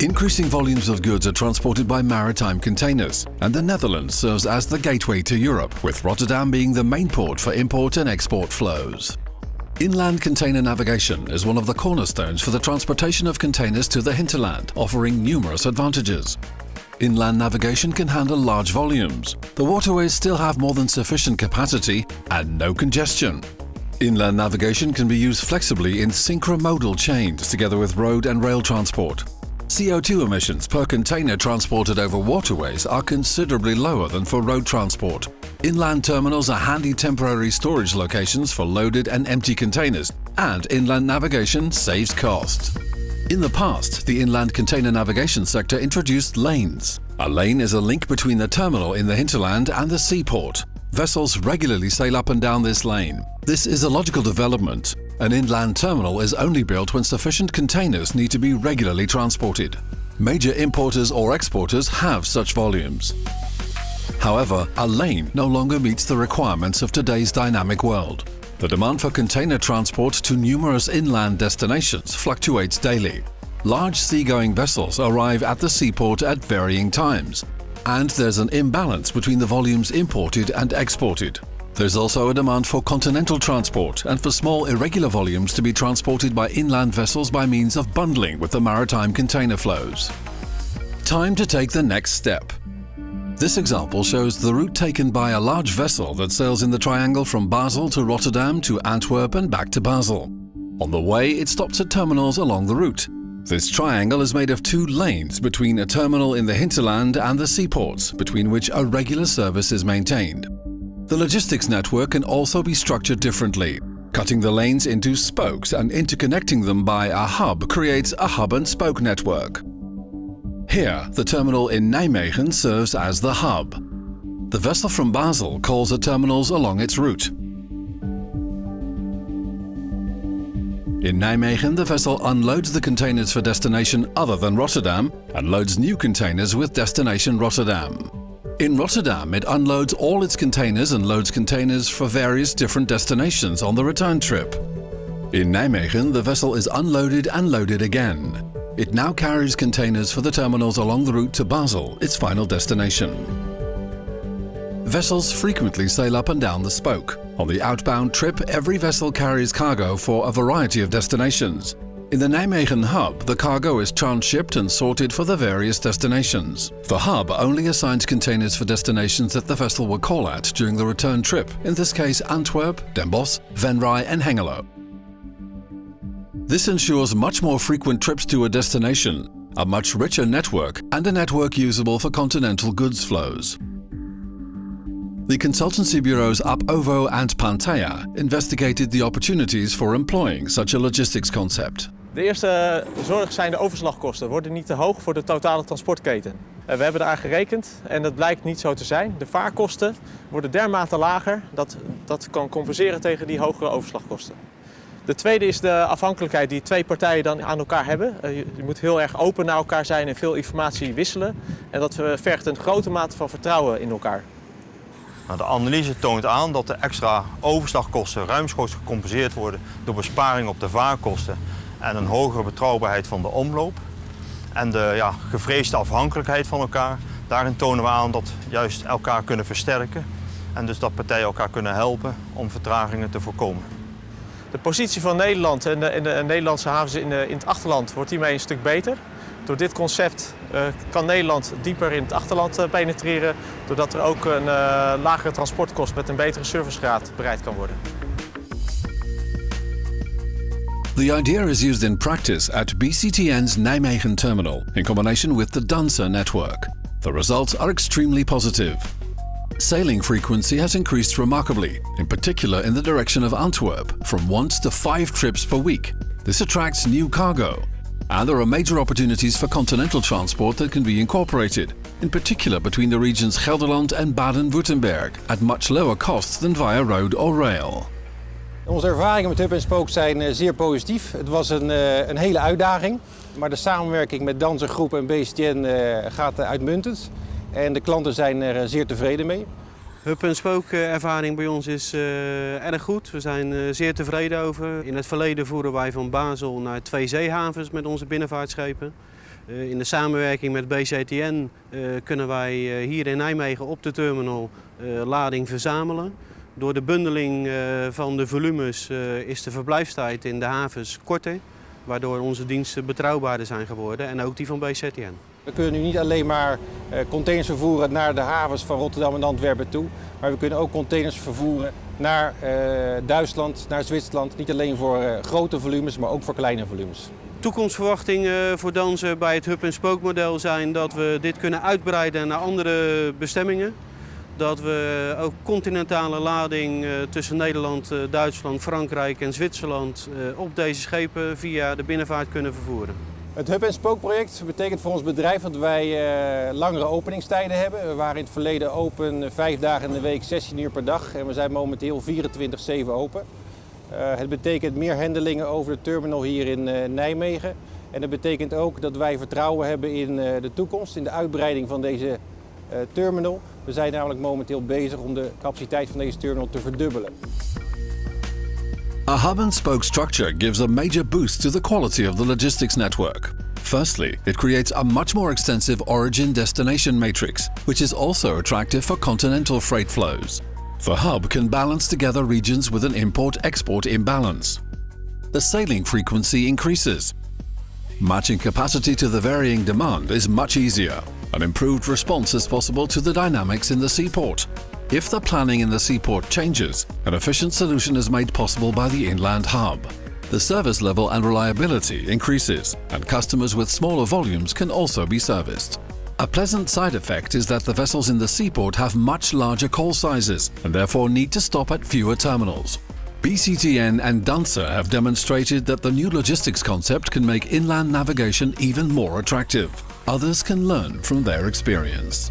Increasing volumes of goods are transported by maritime containers, and the Netherlands serves as the gateway to Europe, with Rotterdam being the main port for import and export flows. Inland container navigation is one of the cornerstones for the transportation of containers to the hinterland, offering numerous advantages. Inland navigation can handle large volumes. The waterways still have more than sufficient capacity and no congestion. Inland navigation can be used flexibly in synchromodal chains together with road and rail transport. CO2 emissions per container transported over waterways are considerably lower than for road transport. Inland terminals are handy temporary storage locations for loaded and empty containers, and inland navigation saves costs. In the past, the inland container navigation sector introduced lanes. A lane is a link between the terminal in the hinterland and the seaport. Vessels regularly sail up and down this lane. This is a logical development. An inland terminal is only built when sufficient containers need to be regularly transported. Major importers or exporters have such volumes. However, a lane no longer meets the requirements of today's dynamic world. The demand for container transport to numerous inland destinations fluctuates daily. Large seagoing vessels arrive at the seaport at varying times, and there's an imbalance between the volumes imported and exported. There's also a demand for continental transport and for small irregular volumes to be transported by inland vessels by means of bundling with the maritime container flows. Time to take the next step. This example shows the route taken by a large vessel that sails in the triangle from Basel to Rotterdam to Antwerp and back to Basel. On the way, it stops at terminals along the route. This triangle is made of 2 lanes between a terminal in the hinterland and the seaports, between which a regular service is maintained. The logistics network can also be structured differently. Cutting the lanes into spokes and interconnecting them by a hub creates a hub-and-spoke network. Here, the terminal in Nijmegen serves as the hub. The vessel from Basel calls at terminals along its route. In Nijmegen, the vessel unloads the containers for destination other than Rotterdam and loads new containers with destination Rotterdam. In Rotterdam, it unloads all its containers and loads containers for various different destinations on the return trip. In Nijmegen, the vessel is unloaded and loaded again. It now carries containers for the terminals along the route to Basel, its final destination. Vessels frequently sail up and down the spoke. On the outbound trip, every vessel carries cargo for a variety of destinations. In the Nijmegen hub, the cargo is transshipped and sorted for the various destinations. The hub only assigns containers for destinations that the vessel will call at during the return trip, in this case Antwerp, Den Bosch, Venray and Hengelo. This ensures much more frequent trips to a destination, a much richer network, and a network usable for continental goods flows. The consultancy bureaus UpOvo and Pantea investigated the opportunities for employing such a logistics concept. De eerste zorg zijn de overslagkosten. Worden niet te hoog voor de totale transportketen. We hebben daar gerekend en dat blijkt niet zo te zijn. De vaarkosten worden dermate lager dat kan compenseren tegen die hogere overslagkosten. De tweede is de afhankelijkheid die 2 partijen dan aan elkaar hebben. Je moet heel erg open naar elkaar zijn en veel informatie wisselen. En dat vergt een grote mate van vertrouwen in elkaar. De analyse toont aan dat de extra overslagkosten ruimschoots gecompenseerd worden door besparing op de vaarkosten en een hogere betrouwbaarheid van de omloop. En de gevreesde afhankelijkheid van elkaar, daarin tonen we aan dat juist elkaar kunnen versterken en dus dat partijen elkaar kunnen helpen om vertragingen te voorkomen. De positie van Nederland en de Nederlandse havens in het achterland wordt hiermee een stuk beter. Door dit concept kan Nederland dieper in het achterland penetreren, doordat er ook een lagere transportkost met een betere servicegraad bereikt kan worden. The idea is used in practice at BCTN's Nijmegen terminal in combination with the Dancer network. The results are extremely positive. Sailing frequency has increased remarkably, in particular in the direction of Antwerp, from 1 to 5 trips per week. This attracts new cargo. And there are major opportunities for continental transport that can be incorporated, in particular between the regions Gelderland and Baden-Württemberg, at much lower costs than via road or rail. Onze ervaringen met hub en spook zijn zeer positief. Het was een hele uitdaging, maar de samenwerking met Danser Groep en BCTN gaat uitmuntend. En de klanten zijn er zeer tevreden mee. Hub en spook ervaring bij ons is erg goed. We zijn zeer tevreden over. In het verleden voeren wij van Basel naar 2 zeehavens met onze binnenvaartschepen. In de samenwerking met BCTN kunnen wij hier in Nijmegen op de terminal lading verzamelen. Door de bundeling van de volumes is de verblijfstijd in de havens korter, waardoor onze diensten betrouwbaarder zijn geworden en ook die van BCTN. We kunnen nu niet alleen maar containers vervoeren naar de havens van Rotterdam en Antwerpen toe, maar we kunnen ook containers vervoeren naar Duitsland, naar Zwitserland. Niet alleen voor grote volumes, maar ook voor kleine volumes. Toekomstverwachtingen voor Danser bij het hub-and-spoke model zijn dat we dit kunnen uitbreiden naar andere bestemmingen. Dat we ook continentale lading tussen Nederland, Duitsland, Frankrijk en Zwitserland op deze schepen via de binnenvaart kunnen vervoeren. Het hub-and-spoke project betekent voor ons bedrijf dat wij langere openingstijden hebben. We waren in het verleden open 5 dagen in de week, 16 uur per dag en we zijn momenteel 24/7 open. Het betekent meer handelingen over de terminal hier in Nijmegen. En dat betekent ook dat wij vertrouwen hebben in de toekomst, in de uitbreiding van deze terminal. We zijn namelijk momenteel bezig om de capaciteit van deze terminal te verdubbelen. A hub-and-spoke structure gives a major boost to the quality of the logistics network. Firstly, it creates a much more extensive origin-destination matrix, which is also attractive for continental freight flows. The hub can balance together regions with an import-export imbalance. The sailing frequency increases. Matching capacity to the varying demand is much easier. An improved response is possible to the dynamics in the seaport. If the planning in the seaport changes, an efficient solution is made possible by the inland hub. The service level and reliability increases, and customers with smaller volumes can also be serviced. A pleasant side effect is that the vessels in the seaport have much larger call sizes and therefore need to stop at fewer terminals. BCTN and Dancer have demonstrated that the new logistics concept can make inland navigation even more attractive. Others can learn from their experience.